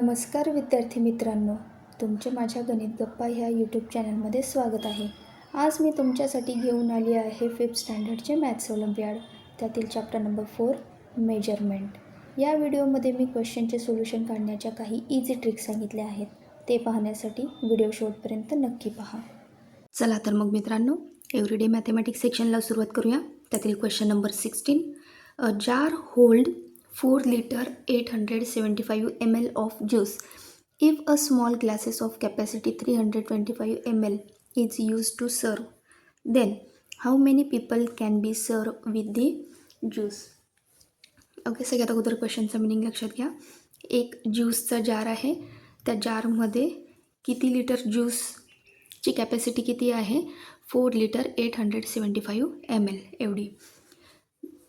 नमस्कार विद्यार्थी मित्रांनो, तुमचे माझ्या गणित गप्पा ह्या यूट्यूब चॅनलमध्ये स्वागत आहे. आज मी तुमच्यासाठी घेऊन आली आहे 5th स्टँडर्डचे मॅथ्स ऑलिम्पियाड, त्यातील चॅप्टर नंबर 4 मेजरमेंट. या व्हिडिओमध्ये मी क्वेश्चनचे सोल्युशन काढण्याच्या काही इझी ट्रिक्स सांगितल्या आहेत. ते पाहण्यासाठी व्हिडिओ शेवटपर्यंत नक्की पहा. चला तर मग मित्रांनो, एव्हरीडे मॅथमॅटिक्स सेक्शनला सुरुवात करूया. त्यातील question number 16. A jar hold 4 liter 875 ml of juice. If a small glasses of capacity 325 ml is used to serve, then how many people can be served with the juice? Okay, सगळ्यात अगोदर क्वेश्चनचा meaning लक्षात घ्या. एक ज्यूसचा जार आहे, त्या जारमध्ये किती litre ज्यूसची capacity किती आहे? 4 liter 875 ml एवढी.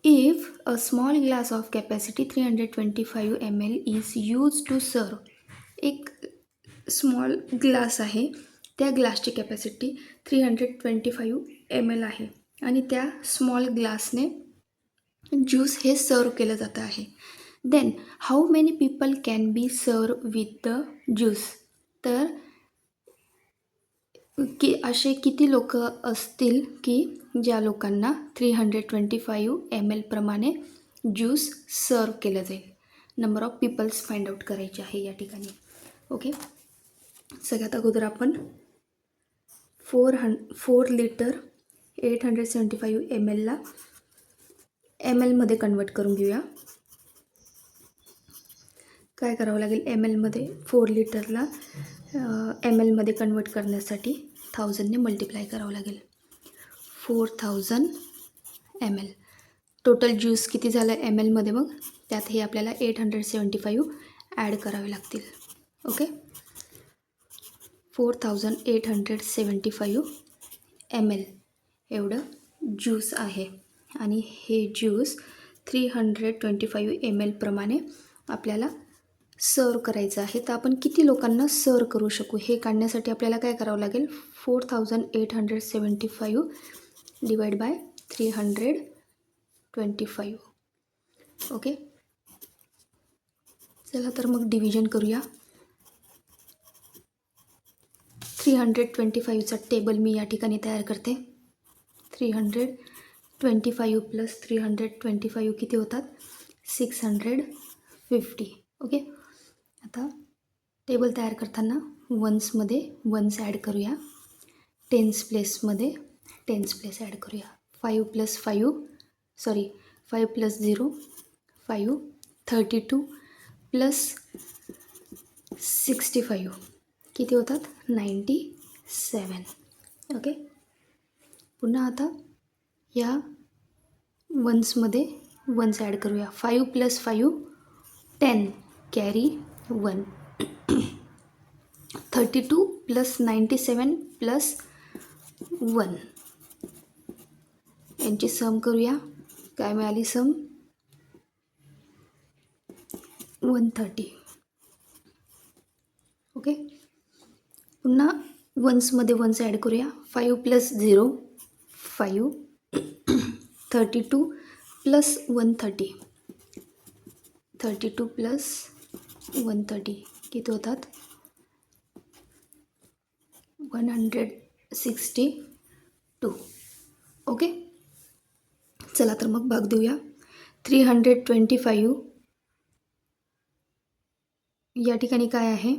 If a small glass of capacity 325 ml is used to serve, एक स्मॉल ग्लास आहे, त्या ग्लासची कॅपॅसिटी 325 ml आहे आणि त्या स्मॉल ग्लासने ज्यूस हे सर्व केलं जातं आहे. Then how many people can be serve with the juice? तर की असे किती लोक असतील की ज्या लोकांना 325 ml प्रमाणे ज्यूस सर्व केलं जाईल. Number of peoples find out करायचे आहे या ठिकाणी. ओके, सगळ्यात अगोदर आपण 4 liter 875 ml मध्ये कन्वर्ट करून घेऊया. काय करावं लागेल? mlमध्ये 4 लिटरला mlमध्ये कन्वर्ट करण्यासाठी 1000ने मल्टिप्लाय करावं लागेल. 4000 ml. टोटल ज्यूस किती झालं mlमध्ये? मग त्यात हे आपल्याला 875 ॲड करावे लागतील. ओके, 4875 ml एवढं ज्यूस आहे आणि हे ज्यूस 325 ml प्रमाणे आपल्याला सर्व करायचं आहे. तर आपण किती लोकांना सर्व करू शकू हे काढण्यासाठी आपल्याला काय करावं लागेल? 4875 डिवाइड बाय 325. ओके, चला तर मग डिव्हिजन करूया. 325चा टेबल मी या ठिकाणी तयार करते. 325 प्लस 325 किती होतात? 650. ओके, आता टेबल तयार करताना वन्समध्ये वन्स ॲड करूया, टेन्स प्लेसमध्ये टेन्स प्लेस ॲड करूया. 5 प्लस 0 5 32 प्लस 65 किती होतात? 97. ओके, पुन्हा आता या वन्समध्ये वन्स ॲड करूया. 5 प्लस 5 10 कॅरी 1. 32 प्लस 97 प्लस 1 यांची सम करूया. काय मिळाली सम? 130. ओके, पुन्हा वन्समध्ये वन्स ॲड करूया. 5 प्लस 0 5 32 प्लस 130 32 प्लस 130 किती होतात? 162. ओके, चला तर मग भाग देऊया. 325 या ठिकाणी काय आहे?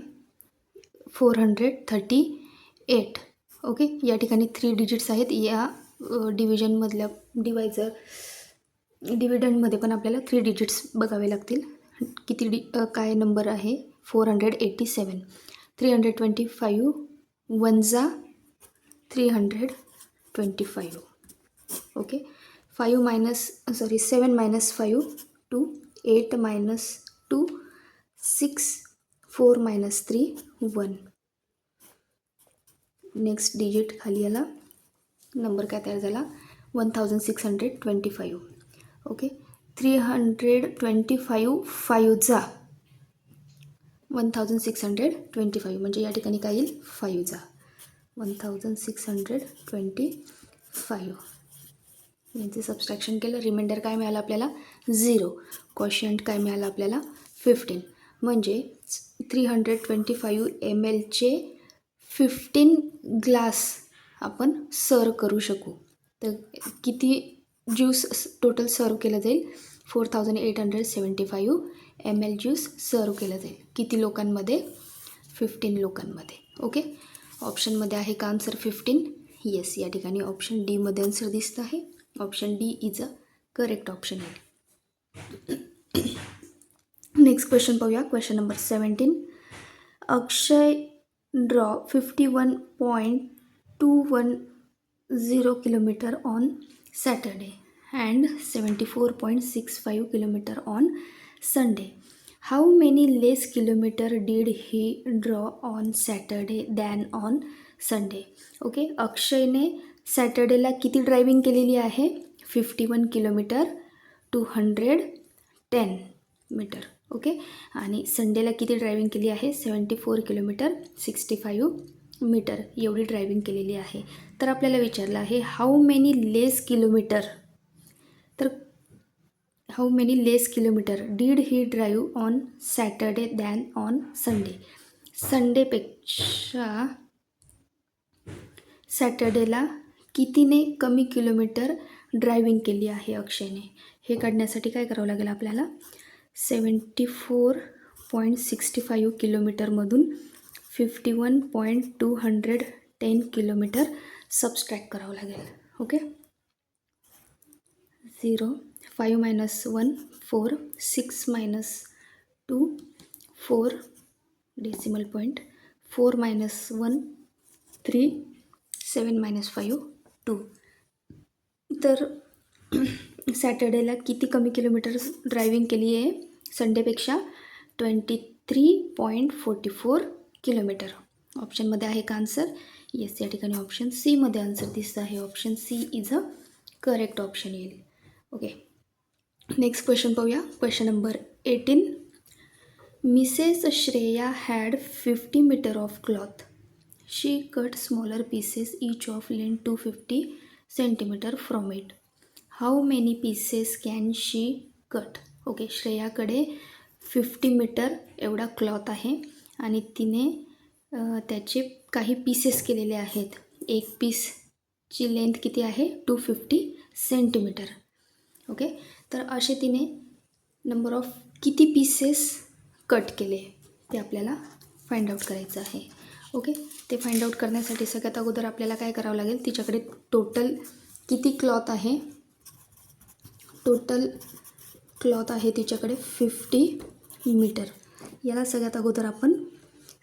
438. ओके, या ठिकाणी 3 डिजिट्स आहेत. या डिव्हिजनमधल्या डिव्हिडंडमध्ये पण आपल्याला 3 डिजिट्स बघावे लागतील. किती काय नंबर आहे? 487. 325 1 325. Okay, 7 minus 5 2 8 minus 2 6 4 minus 3 1. Next digit खाली आला, नंबर काय तयार झाला? 1625. ओके, 325 5 1625 म्हणजे या ठिकाणी काय येईल? 5 1625. यांचे सबस्ट्रॅक्शन केलं, रिमाइंडर काय मिळालं आपल्याला? 0. क्वोशियंट काय मिळालं आपल्याला? 15. म्हणजे 325 mlचे 15 ग्लास आपण सर्व करू शकू. तर किती ज्यूस टोटल सर्व केलं जाईल? 4875 ml ज्यूस सर्व केलं जाईल. किती लोकांमध्ये? 15 लोकांमध्ये. ओके, ऑप्शनमध्ये आहे का आन्सर 15? येस, या ठिकाणी ऑप्शन डीमध्ये आन्सर दिसतं आहे. Option D is a correct option आहे. नेक्स्ट क्वेश्चन पाहूया. Question number 17. Akshay draw 51.210 kilometre on Saturday and 74.65 kilometer on Sunday. How many less kilometer did he draw on Saturday than on Sunday? Okay, अक्षयने सॅटर्डेला किती driving केलेली आहे? 51 kilometre 210 metre. Okay, आणि संडेला किती driving केली आहे? 74 किलोमीटर 65 मीटर एवढी ड्रायविंग केलेली आहे. तर आपल्याला विचारलं आहे हाऊ मेनी लेस किलोमीटर. तर how many less kilometre did he drive on Saturday than on Sunday. संडेपेक्षा सॅटर्डेला कितीने कमी किलोमीटर ड्रायविंग केली आहे अक्षयने? हे काढण्यासाठी काय करावं लागेल आपल्याला? 74.65 किलोमीटरमधून 51.210 किलोमीटर सबस्ट्रॅक्ट करावं लागेल. Okay, 0, 5 - 1 4, 6 - 2 4, decimal point 4 - 1 3, 7 - 5 2. तर सॅटर्डेला किती कमी किलोमीटर ड्रायविंग केली आहे संडेपेक्षा? 23.44 किलोमीटर. ऑप्शनमध्ये आहे का आन्सर? येस, या ठिकाणी ऑप्शन सीमध्ये आन्सर दिसतं आहे. Option C is a correct option येईल. ओके, नेक्स्ट क्वेश्चन पाहूया. Question number 18. Mrs Shreya had 50 metre of cloth. She cut smaller pieces each of length 250 centimetre from it. How many pieces can she cut? Okay, श्रेयाकडे 50 metre एवढा cloth आहे आणि तिने त्याचे काही pieces केलेले आहेत. एक पीसची लेंथ किती आहे? 250 सेंटीमीटर. ओके, तर असे तिने नंबर ऑफ किती पीसेस कट केले ते आपल्याला फाइंड आउट करायचं आहे. ओके, ते फाइंड आउट करण्यासाठी सगळ्यात अगोदर आपल्याला काय करावं लागेल? तिच्याकडे टोटल किती क्लॉथ आहे? टोटल क्लॉथ आहे तिच्याकडे 50 मीटर. याला सगळ्यात अगोदर आपण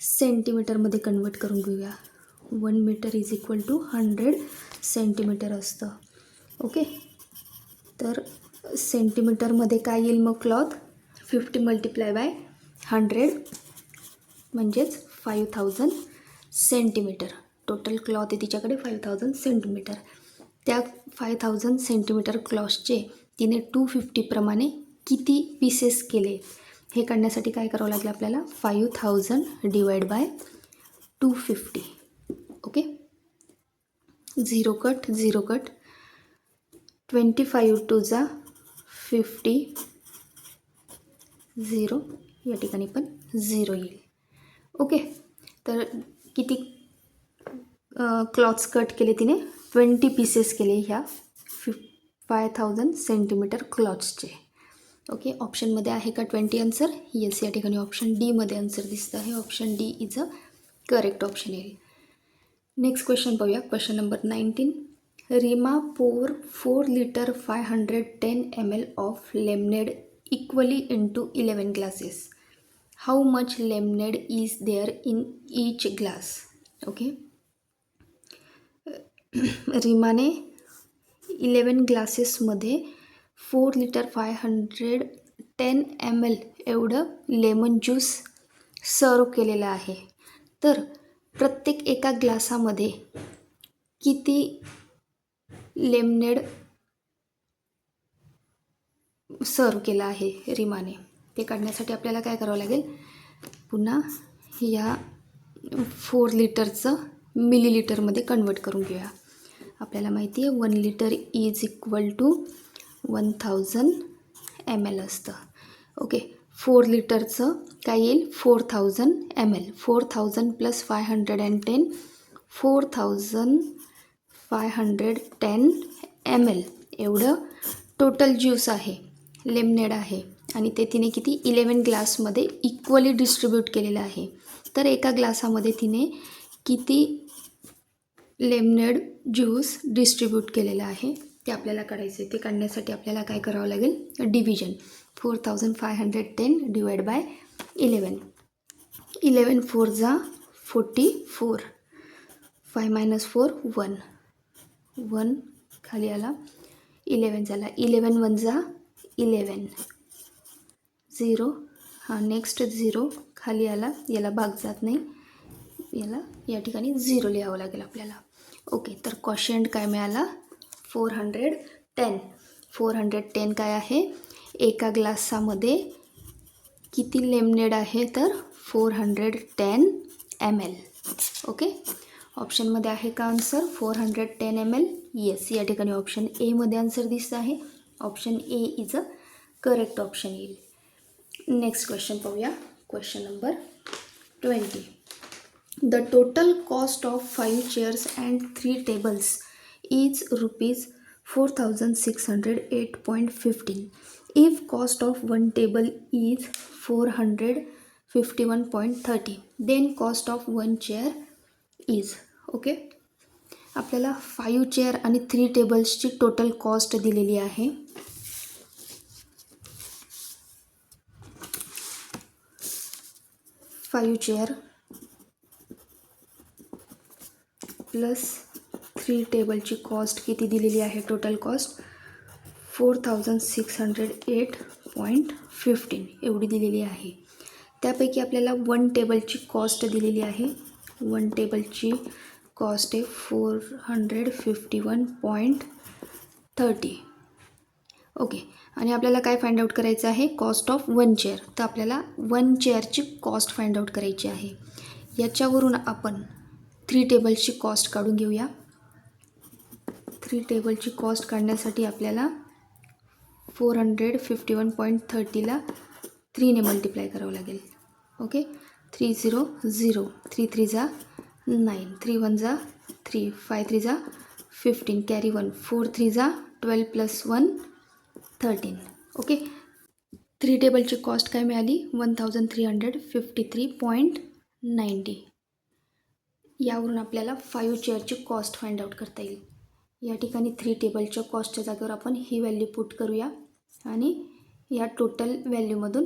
सेंटीमीटरमध्ये कन्वर्ट करून घेऊया. 1 metre is equal to 100 centimetre असतं. ओके, तर सेंटीमीटरमध्ये काय येईल मग? क्लॉथ 50 × 100 म्हणजेच 5000 सेंटीमीटर. टोटल क्लॉथ आहे तिच्याकडे 5000 सेंटीमीटर. त्या 5000 सेंटीमीटर क्लॉथचे तिने 250 प्रमाणे किती पीसेस केले हे काढण्यासाठी काय करावं लागेल आपल्याला? 5000 / 250. ओके, 0 कट 0 कट, 25 × 2 = 50, 0 या ठिकाणी पण 0 येईल. ओके, तर किती क्लॉथ्स कट केले तिने? 20 पीसेस केले ह्या 5000 सेंटीमीटर क्लॉथ्सचे. ओके, ऑप्शनमध्ये आहे का 20 आन्सर? येस, या ठिकाणी ऑप्शन डीमध्ये आन्सर दिसतं आहे. Option D is a correct option येईल. नेक्स्ट क्वेश्चन पाहूया. Question number 19. Reema pour 4 liter 510 ml of lemonade equally into 11 glasses. How much lemonade is there in each glass? Okay, रीमाने 11 ग्लासेसमध्ये 4 liter 510 ml एवढं lemon juice सर्व केलेलं आहे. तर प्रत्येक एका ग्लासामध्ये किती लेमनेड सर्व केलं आहे रीमाने ते काढण्यासाठी आपल्याला काय करावं लागेल? पुन्हा या 4 लिटरचं मिलीलिटरमध्ये कन्वर्ट करून घेऊया. आपल्याला माहिती आहे 1 litre is equal to 1000 ml असतं. ओके, 4 लिटरचं काय येईल 4000 ml. 4000 + 510 4510 ml एवढं टोटल ज्यूस आहे, लेमनेड आहे. आणि ते तिने किती 11 ग्लासमध्ये इक्वली डिस्ट्रीब्यूट केलेलं आहे. तर एका ग्लासामध्ये तिने किती लेमनेड ज्यूस डिस्ट्रीब्यूट केलेलं आहे ते आपल्याला काढायचं आहे. ते काढण्यासाठी आपल्याला काय करावं लागेल, डिव्हिजन. 4510 divide by 11. 11 4 जा 44. 5 - 4 1. 1 खाली आला 11 झाला. 11 1 जा 11. 0 हा नेक्स्ट 0 खाली आला, याला भाग जात नाही, याला या ठिकाणी 0 लिहावं लागेल आपल्याला. ओके, तर क्वोशियंट काय मिळाला 410. 410 काय आहे, एका ग्लासामध्ये किती लेमनेड आहे तर 410 ml. ओके, ऑप्शनमध्ये आहे का आन्सर 410 ml? येस, या ठिकाणी ऑप्शन एमध्ये आन्सर दिसत आहे. Option A is a correct option येईल. नेक्स्ट क्वेश्चन पाहूया. Question number 20. The total cost of 5 chairs and 3 tables is ₹4608.15. If cost of 1 table is 451.30, then cost of 1 chair is. Okay, आपल्याला 5 chair आणि 3 टेबल्सची total cost दिलेली आहे. Five chair plus 3 टेबलची cost किती दिलेली आहे, total cost 4608.15 एवढी दिलेली आहे. त्यापैकी आपल्याला 1 टेबलची कॉस्ट दिलेली आहे. 1 टेबलची कॉस्ट आहे 451.30. ओके, आणि आपल्याला काय फाइंड आउट करायचं आहे, कॉस्ट ऑफ 1 चेअर. तर आपल्याला 1 चेअरची कॉस्ट फाइंड आउट करायची आहे. याच्यावरून आपण 3 टेबल्सची कॉस्ट काढून घेऊया. 3 टेबलची कॉस्ट काढण्यासाठी आपल्याला 451.30ला 3ने मल्टिप्लाय करावं लागेल. ओके, 3 0 0, 3 3 जा 9, 3 1 जा 3, 5 3 जा 15, कॅरी 1, 4 3 जा 12 + 1 13. ओके, 3 टेबलची कॉस्ट काय मिळाली 1353.90. यावरून आपल्याला 5 चेअरची कॉस्ट फाइंड आउट करता येईल. या ठिकाणी 3 टेबलच्या कॉस्टच्या जागेवर आपण ही व्हॅल्यू पुट करूया आणि या टोटल व्हॅल्यूमधून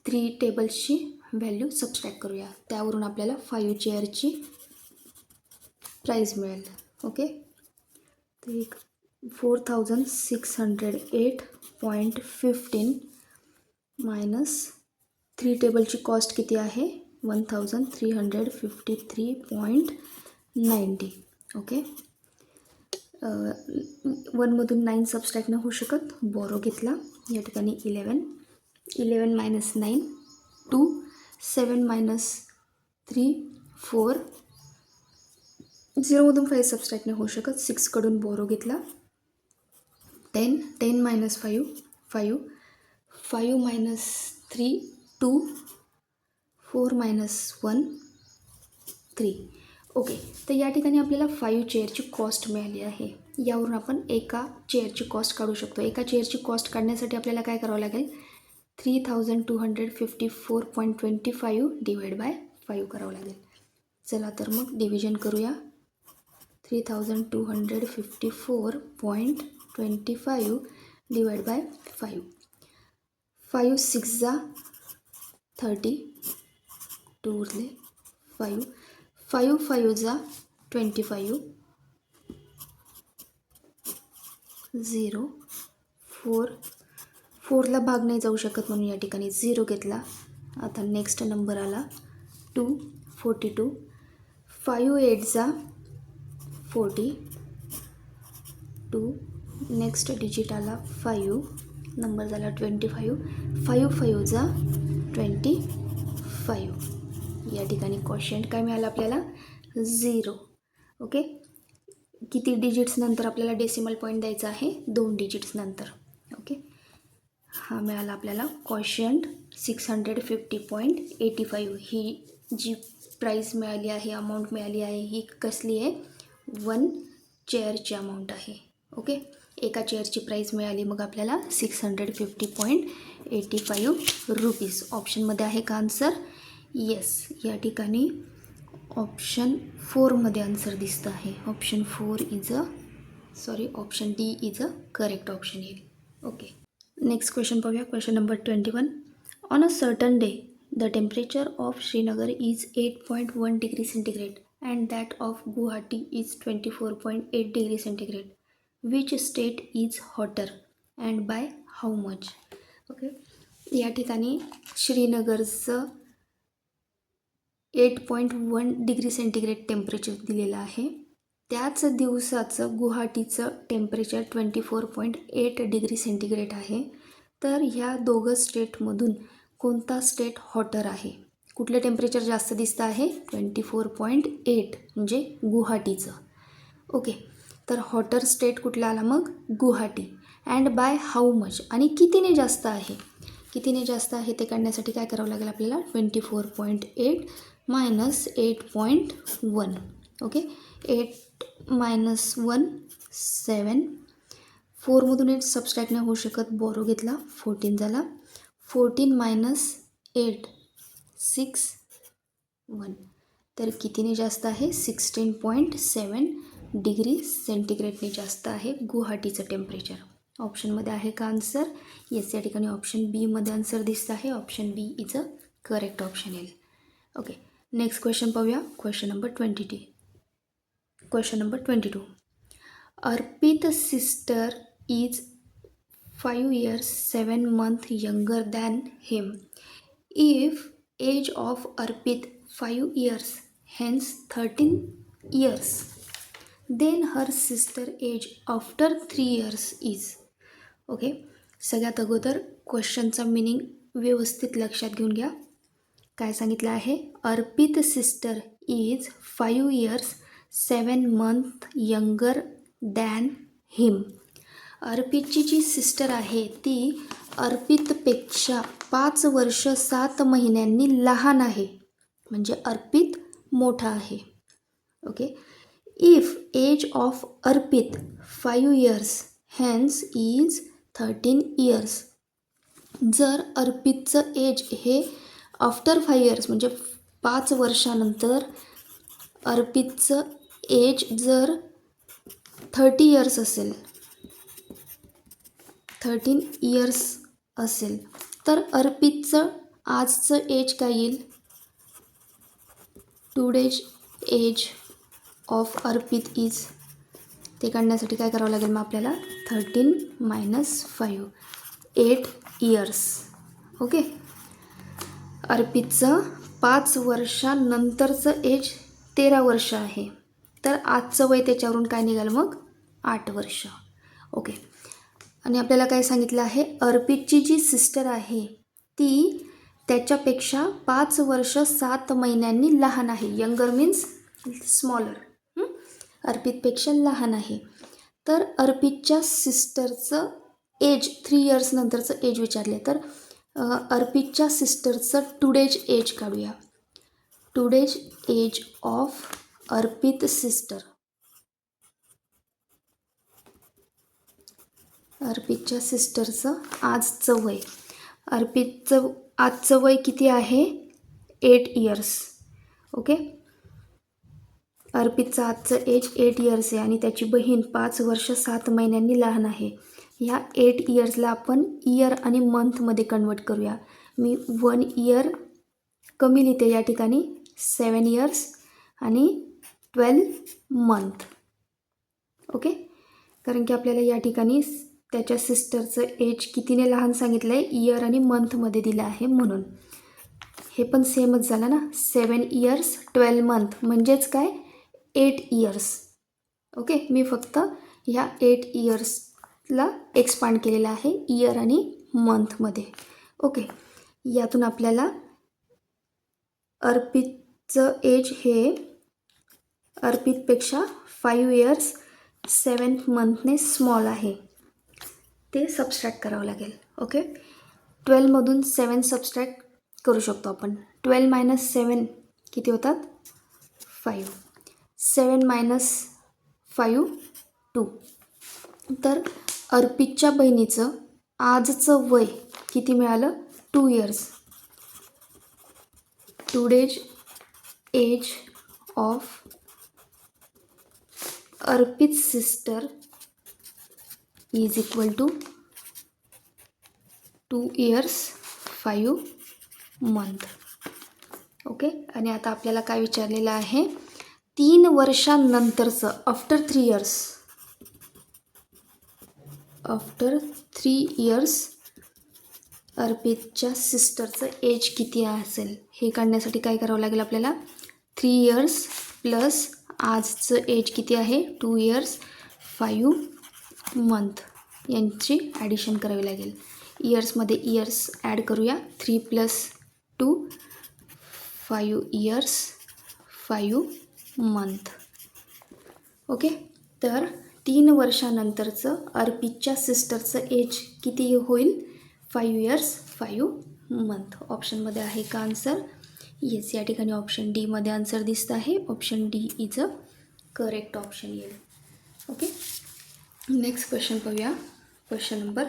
3 टेबल्सची व्हॅल्यू सबस्ट्रॅक्ट करूया. त्यावरून आपल्याला 5 चेअरची प्राईस मिळेल. ओके, तर 4608.15 मायनस 3 टेबलची कॉस्ट किती आहे 1353.90. ओके, 1मधून 9 सबस्ट्रॅक्ट न होऊ शकत, बोरो घेतला. या ठिकाणी 11 - 9 2, 7 - 3 4, 0मधून 5 सबस्ट्रॅक्ट न होऊ शकत, 6कडून बोरो घेतला. 10 - 5 5, 5 - 3 2, 4 - 1 3. ओके, तर या ठिकाणी आपल्याला 5 चेअरची कॉस्ट मिळाली आहे. यावरून आपण एका चेअरची कॉस्ट काढू शकतो. एका चेअरची कॉस्ट काढण्यासाठी आपल्याला काय करावं लागेल 3254.25 डिवाइड बाय 5 करावं लागेल. चला तर मग डिव्हिजन करूया. 3254.25 डिवाइड बाय 5. 5 6 जा 30, 2 उरले 5, 5 5 जा 25, 0 4, 4ला भाग नाही जाऊ शकत म्हणून या ठिकाणी 0 घेतला. आता नेक्स्ट नंबर आला 2 42, 5 8 जा 40, 2 नेक्स्ट डिजिट आला 5, नंबर झाला 25, 5 5 जा 25. या ठिकाणी क्वोशियंट काय मिळालं आपल्याला 0. ओके, किती डिजिट्स नंतर आपल्याला डेसिमल पॉईंट द्यायचा आहे 2 डिजिट्स नंतर. ओके, हा मिळाला आपल्याला क्वॉशियंट 650.85. ही जी प्राईस मिळाली आहे, अमाऊंट मिळाली आहे, ही कसली आहे? 1 चेअरची अमाऊंट आहे. ओके, एका चेअरची प्राईस मिळाली मग आपल्याला 650.85 रुपीज. ऑप्शनमध्ये आहे का आन्सर? येस, या ठिकाणी ऑप्शन 4मध्ये आन्सर दिसतं आहे. Option D is a correct option येईल. ओके, नेक्स्ट क्वेश्चन पाहूया. Question number 21. On a certain day the temperature of Srinagar is 8.1 degree centigrade and that of Guwahati is 24.8 degree centigrade. Which state is hotter and by how much? Okay, या ठिकाणी श्रीनगरचं 8.1 degree centigrade temperature दिलेलं आहे. त्याच दिवसाचं गुवाहाटीचं temperature 24.8 degree centigrade आहे. तर ह्या दोघं स्टेटमधून कोणता स्टेट हॉटर आहे? कुठलं टेम्परेचर जास्त दिसतं आहे? 24.8 म्हणजे गुवाहाटीचं. ओके, तर हॉटर स्टेट कुठला आला मग? Guwahati. And by how much, आणि कितीने जास्त आहे? कितीने जास्त आहे ते काढण्यासाठी काय करावं लागेल आपल्याला? 24.8 मायनस 8.1. Okay, 8 minus 1 7. 4मधून 8 सबस्ट्रॅक्ट नाही होऊ शकत, बोरो घेतला, 14 झाला. 14 मायनस 8 6 1. तर कितीने जास्त आहे? 16.7 डिग्री सेंटीग्रेडने जास्त आहे गुवाहाटीचं टेम्परेचर. ऑप्शनमध्ये आहे का आन्सर? येस, या ठिकाणी ऑप्शन बीमध्ये आन्सर दिसतं आहे. Option B is a correct option येईल. ओके, नेक्स्ट क्वेश्चन पाहूया. Question number 22. Question number 22. Arpit's sister is 5 years 7 months younger than him. If age of Arpit 5 years, hence 13 years, then her sister age after 3 years is. Okay, सगळ्यात अगोदर क्वेश्चनचा meaning व्यवस्थित लक्षात घेऊन घ्या. काय सांगितलं आहे? Arpit sister is 5 years 7 months younger than him. अर्पितची जी सिस्टर आहे ती अर्पितपेक्षा 5 वर्ष 7 महिन्यांनी लहान आहे, म्हणजे अर्पित मोठा आहे. Okay, if age of Arpit 5 years hence is 13 years. जर अर्पितचं एज हे आफ्टर 5 years म्हणजे 5 वर्षानंतर अर्पितचं एज जर 30 years असेल, 13 years असेल, तर अर्पितचं आजचं एज काय येईल? Today's age of Arpit is. ते काढण्यासाठी काय करावं लागेल मग आपल्याला? 13 मायनस 5 8 years. ओके, अर्पितचं 5 वर्षानंतरचं एज 13 वर्ष आहे, तर आजचं वय त्याच्यावरून काय निघालं मग? 8 वर्ष. ओके, आणि आपल्याला काय सांगितलं आहे? अर्पितची जी सिस्टर आहे ती त्याच्यापेक्षा 5 वर्ष 7 महिन्यांनी लहान आहे. यंगर मीन्स स्मॉलर, अर्पितपेक्षा लहान आहे. तर अर्पितच्या सिस्टरचं एज 3 years नंतरचं एज विचारले, तर अर्पितच्या सिस्टरचं टुडेज एज काढूया. Today's age of Arpit sister. अर्पितच्या सिस्टरचं आजचं वय. अर्पितचं आजचं वय किती आहे? 8 years. ओके, अर्पितचं आजचं एज 8 years आहे आणि त्याची बहीण 5 वर्ष 7 महिन्यांनी लहान आहे. ह्या 8 yearsला आपण इयर आणि मंथमध्ये कन्वर्ट करूया. मी 1 year कमी लिहिते या ठिकाणी, 7 years आणि 12 month. ओके, कारण की आपल्याला या ठिकाणी त्याच्या सिस्टरचं एज कितीने लहान सांगितलं आहे? इयर आणि मंथमध्ये दिलं आहे म्हणून. हे पण सेमच झालं ना, 7 years 12 month म्हणजेच काय? 8 years. ओके, मी फक्त ह्या 8 yearsला एक्सपांड केलेलं आहे इयर आणि मंथमध्ये. ओके, यातून आपल्याला अर्पितचं एज हे अर्पितपेक्षा 5 years 7 monthने स्मॉल आहे, ते सबस्ट्रॅक्ट करावं लागेल. ओके. 12मधून 7 सबस्ट्रॅक्ट करू शकतो आपण. 12 - 7 किती होतात? 5. 7 - 5 2. तर अर्पितच्या बहिणीचं आजचं वय किती मिळालं? 2 years. Today's age of Arpit sister is equal to 2 years 5 month. Okay. आणि आता आपल्याला काय विचारलेलं आहे? 3 वर्षांनंतरचं, आफ्टर 3 इयर्स, आफ्टर 3 इयर्स अर्पितच्या सिस्टरचं एज किती असेल हे काढण्यासाठी काय करावं लागेल आपल्याला? 3 इयर्स प्लस आजचं एज किती आहे? 2 इयर्स 5 मंथ यांची ॲडिशन करावी लागेल. इयर्समध्ये इयर्स ॲड करूया. 3 + 2 5 इयर्स 5 मंथ. ओके. तर 3 वर्षानंतरचं अर्पितच्या सिस्टरचं एज किती होईल? 5 इयर्स 5 मंथ. ऑप्शनमध्ये आहे का आन्सर? येस. या ठिकाणी ऑप्शन डीमध्ये आन्सर दिसतं आहे. Option D is a correct option येईल. ओके. नेक्स्ट क्वेश्चन पाहूया. Question number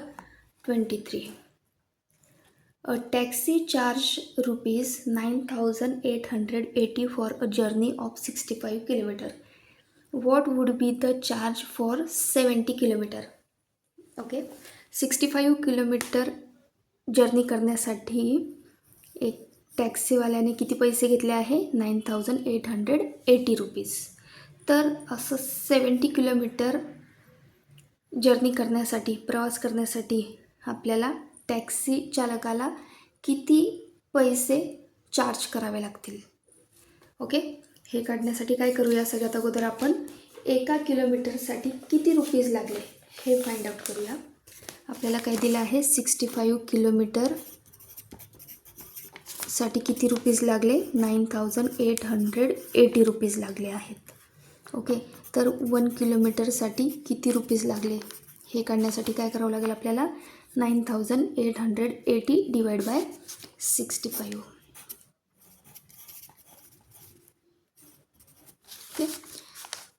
23. A taxi charged rupees 9,880 for a journey of 65 km. What would be the charge for 70 km? Okay. 65 kilometre journey करण्यासाठी एक टॅक्सीवाल्याने किती पैसे घेतले आहे? 9,880 रुपीज. तर असं 70 किलोमीटर जर्नी करण्यासाठी, प्रवास करण्यासाठी आपल्याला टॅक्सी चालकाला किती पैसे चार्ज करावे लागतील? ओके. हे काढण्यासाठी काय करूया? सगळ्यात अगोदर आपण एका किलोमीटरसाठी किती रुपीज लागले हे फाइंड आउट करूया. आपल्याला काय दिलं आहे? 65 किलोमीटर साठी किती रुपीज लागले? 9,880 रुपीज लागले आहेत. ओके. तर 1 किलोमीटरसाठी किती रुपीज लागले हे काढण्यासाठी काय करावं लागेल आपल्याला? 9,880 डिवाइड बाय 65. ओके.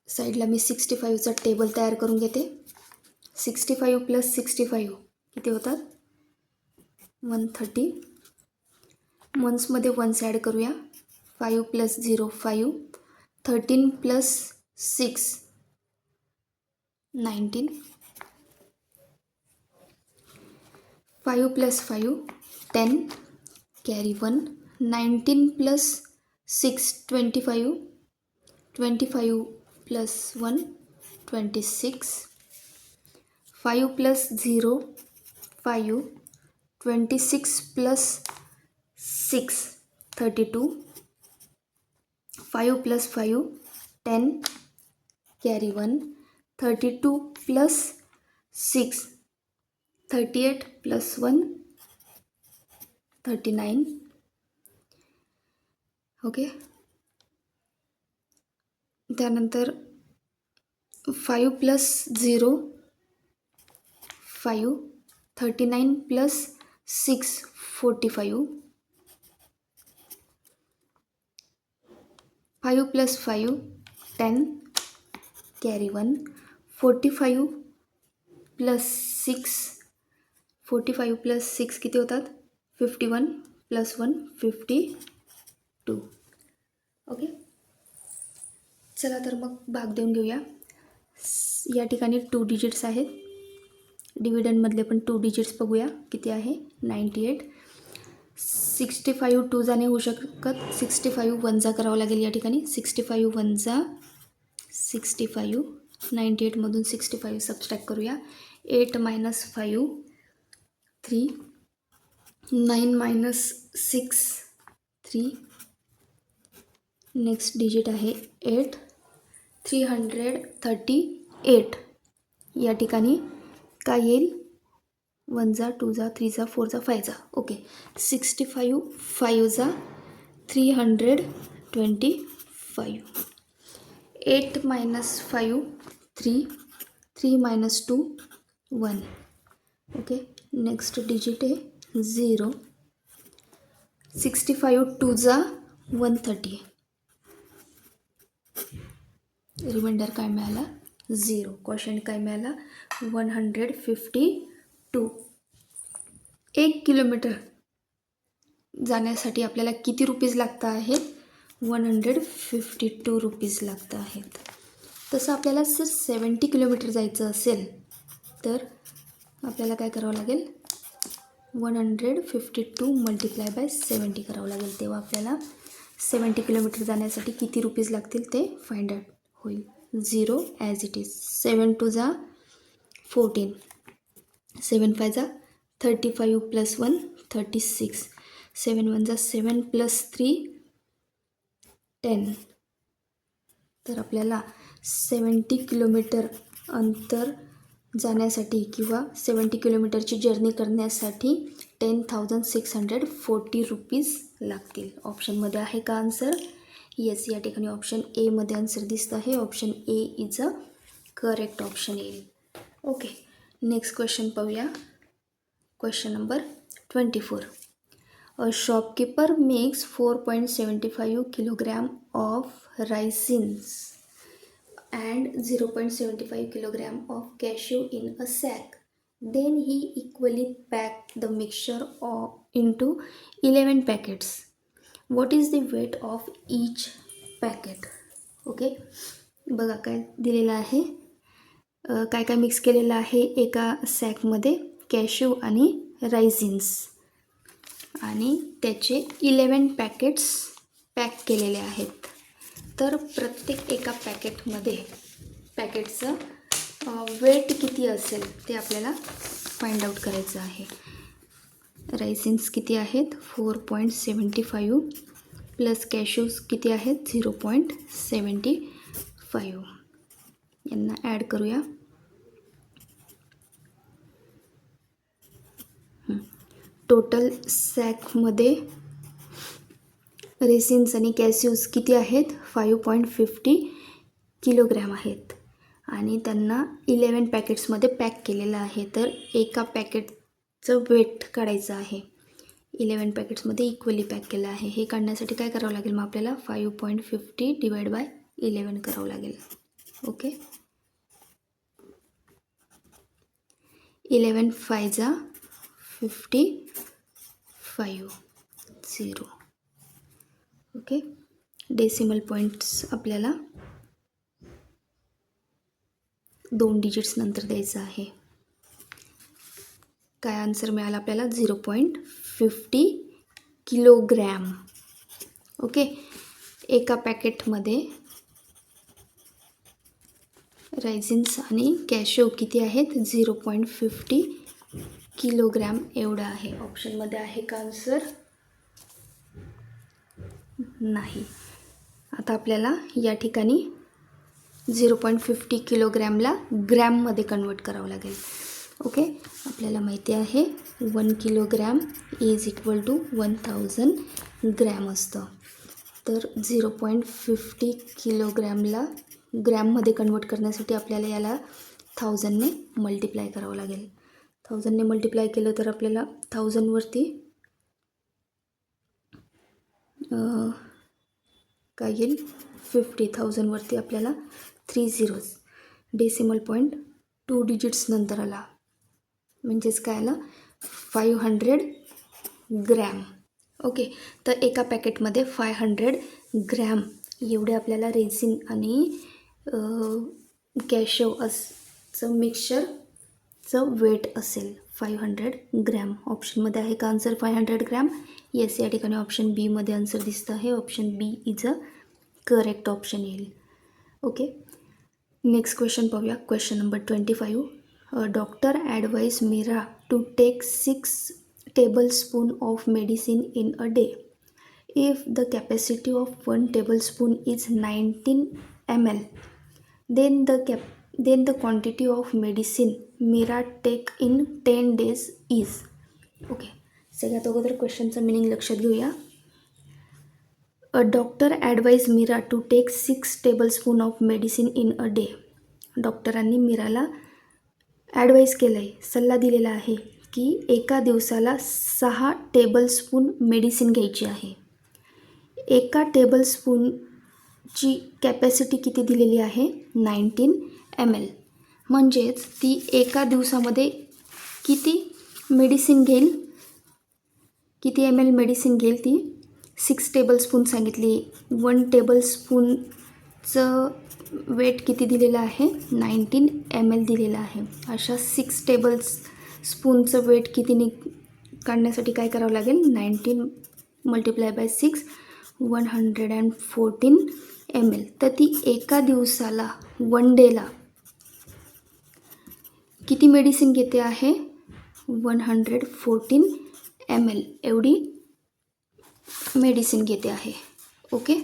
साईडला मी 65चा टेबल तयार करून घेते. 65 + 65 किती होतात? 130. मंथ्समध्ये 1s ॲड करूया. 5 + 0 5. 13 + 6 19. 5 + 5 10. कॅरी 1. 19 + 6 25. 25 + 1 26. 5 + 0 5. 26 + 6 32. 5 + 5 10. कॅरी 1. 32 + 6 38 + 1 39. ओके. त्यानंतर 5 + 0 5. 39 + 6 45. 5 + 5 10. कॅरी 1. 45 + 6 45 + 6 किती होतात? 51 + 1 52. ओके. चला तर मग भाग देऊन घेऊया. या ठिकाणी 2 डिजिट्स आहेत. डिव्हिडंडमधले पण 2 डिजिट्स बघूया किती आहे? 98. 65 2 जाने होऊ शकत. 65 1 जा करावं लागेल या ठिकाणी. 65 1 जा 65. 98मधून 65 सबस्ट्रॅक्ट करूया. 8 - 5 3. 9 - 6 3. नेक्स्ट डिजिट आहे 8. 338. या ठिकाणी काय येईल? 1 जा 2 जा 3 जा 4 जा 5 जा. ओके. 65 5 जा 325. 8 - 5 3. 3 - 2 1. ओके. नेक्स्ट डिजिट आहे 0. 65 2 जा 130. रिमाइंडर काय मिळाला 0. क्वेश्चन काय मिळाला 152. 1 किलोमीटर जाण्यासाठी आपल्याला किती रुपीज लागत आहेत 152 रुपीज लागत आहेत. तसं आपल्याला जर 70 किलोमीटर जायचं असेल तर आपल्याला काय करावं लागेल 152 मल्टिप्लाय बाय 70 करावं लागेल. तेव्हा आपल्याला 70 किलोमीटर जाण्यासाठी किती रुपीज लागतील ते फाइंड आउट होईल. 0 ॲज इट इज. 7 2 जा 14. 7 5 जा 35 प्लस 1 36. 7 1 जा 7 प्लस 3 10. तर आपल्याला 70 किलोमीटर अंतर जाण्यासाठी किंवा 70 किलोमीटरची जर्नी करण्यासाठी 10,640 रुपीज लागतील. ऑप्शनमध्ये आहे का आन्सर? येस, या ठिकाणी ऑप्शन एमध्ये आन्सर दिसतं आहे. Option A is a correct option येईल. ओके, नेक्स्ट क्वेश्चन पाहूया. Question number 24. A shopkeeper makes 4.75 kilogram of raisins and 0.75 kilogram of cashew in a sack. Then he equally packed the mixture into 11 packets. What is the weight of each packet? Okay, बघा काय दिलेलं आहे. काय काय mix केलेलं आहे एका सॅकमध्ये cashew आणि रायझिन्स आणि त्याचे 11 पॅकेट्स पॅक केलेले आहेत. तर प्रत्येक एका पॅकेटचं वेट किती असेल ते आपल्याला फाइंड आउट करायचं आहे. रायसिन्स किती आहेत 4.75 प्लस कॅश्यूज किती आहेत 0.75. यांना ॲड करूया. टोटल सॅकमध्ये रेसिन्स आणि कॅस्यूज किती आहेत 5.50 किलोग्रॅम आहेत आणि त्यांना 11 पॅकेट्समध्ये पॅक केलेलं आहे. तर एका पॅकेटचं वेट काढायचं आहे. 11 पॅकेट्समध्ये इक्वली पॅक केलं आहे. हे काढण्यासाठी काय करावं लागेल मग आपल्याला 5.50 डिवाइड बाय 11 करावं लागेल. ओके, 11 5 जा 55 0. ओके, डेसिमल पॉईंट्स आपल्याला 2 डिजिट्स नंतर द्यायचं आहे. काय आन्सर मिळाला आपल्याला 0.50 किलोग्रॅम. ओके, एका पॅकेटमध्ये रायझिन्स आणि कॅश्यू किती आहेत 0.50 किलोग्रॅम एवढं आहे. ऑप्शनमध्ये आहे का आन्सर? नाही. आता आपल्याला या ठिकाणी 0.50 किलोग्रॅमला ग्रॅममध्ये कन्वर्ट करावं लागेल. ओके, आपल्याला माहिती आहे 1 kilogram is equal to 1000 gram असतं. तर 0.50 किलोग्रॅमला ग्रॅममध्ये कन्वर्ट करण्यासाठी आपल्याला याला 1000ने मल्टिप्लाय करावं लागेल. 1000ने मल्टिप्लाय केलं तर आपल्याला 1000वरती काय येईल 50,000वरती आपल्याला 3 झिरोज. डेसिमल पॉईंट 2 डिजिट्स नंतर आला म्हणजेच काय आलं 500 ग्रॅम. ओके, तर एका पॅकेटमध्ये 500 ग्रॅम एवढे आपल्याला रेझिन आणि कॅश्यू असं मिक्सचरचं वेट असेल 500 ग्रॅम. ऑप्शनमध्ये आहे का आन्सर 500 ग्रॅम? येस, या ठिकाणी ऑप्शन बीमध्ये आन्सर दिसतं आहे. Option B is a correct option येईल. ओके, नेक्स्ट क्वेश्चन पाहूया. Question number 25. Doctor advise Meera to take 6 tablespoon of medicine in a day. If the capacity of 1 tablespoon is 19 ml, then the quantity of medicine Mira take in 10 days is. Okay, सगळ्यात अगोदर क्वेश्चनचं meaning लक्षात घेऊया. A doctor advise Meera to take 6 tablespoon of medicine in a day. डॉक्टरांनी मीराला advise केलं आहे, सल्ला दिलेला आहे की एका दिवसाला 6 टेबलस्पून मेडिसिन घ्यायची आहे. एका टेबलस्पूनची कॅपॅसिटी किती दिलेली आहे? 19 ml. म्हणजेच ती एका दिवसामध्ये किती मेडिसिन घेईल, किती ml मेडिसिन घेईल ती 6 टेबलस्पून सांगितली. 1 टेबलस्पूनचं वेट किती दिलेलं आहे? 19 ml दिलेलं आहे. अशा 6 टेबलस्पूनचं वेट किती काढण्यासाठी काय करावं लागेल? 19 × 6 114 ml. तर ती एका दिवसाला 1 डेला किती मेडिसिन घेते आहे? 114 ml एवढी मेडिसिन घेते आहे. ओके.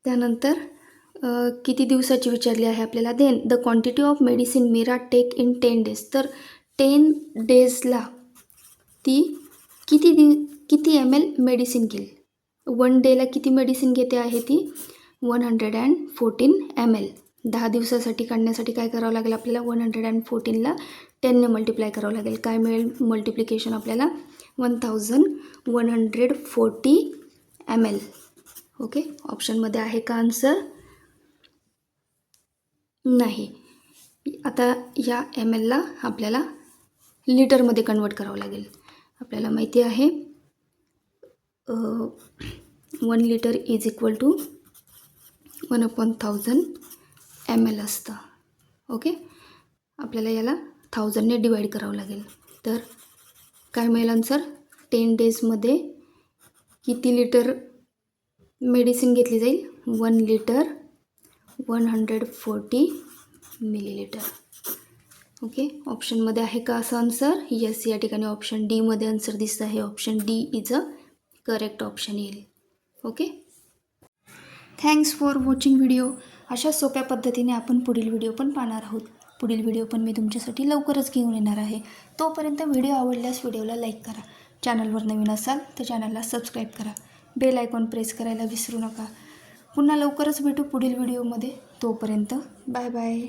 त्यानंतर किती दिवसाची विचारली आहे आपल्याला? Then the quantity of medicine Meera take in 10 days. तर 10 डेजला ती किती ml मेडिसिन घेईल? 1 डेला किती मेडिसिन घेते आहे ती? 114 ml. 10 दिवसासाठी काढण्यासाठी काय करावं लागेल आपल्याला? 114ला 10ने मल्टिप्लाय करावं लागेल. काय मिळेल मल्टिप्लिकेशन आपल्याला? 1140 ml. ओके. ऑप्शनमध्ये आहे का आन्सर? नाही. आता या mlला आपल्याला लिटरमध्ये कन्वर्ट करावं लागेल. आपल्याला माहिती आहे 1 litre is equal to 1/1000 ml असतं. ओके. आपल्याला याला 1000ने डिवाईड करावं लागेल. तर काय मिळेल आन्सर? 10 डेजमध्ये किती लिटर मेडिसिन घेतली जाईल? 1 लिटर 140 मिलीलिटर. ओके. ऑप्शनमध्ये आहे का असं आन्सर? येस. या ठिकाणी ऑप्शन डीमध्ये आन्सर दिसतं आहे. Option D is a correct option येईल. Okay. Thanks for watching video. अशा सोप्या पद्धतीने आपण पुढील व्हिडिओ पण पाहणार आहोत. पुढील व्हिडिओ पण मी तुमच्यासाठी लवकरच घेऊन येणार आहे. तोपर्यंत व्हिडिओ आवडल्यास व्हिडिओला लाईक करा. चॅनलवर नवीन असाल तर चॅनलला सबस्क्राईब करा. बेल आयकॉन प्रेस करायला विसरू नका. पुन्हा लवकरच भेटू पुढील व्हिडिओमध्ये. तोपर्यंत बाय बाय.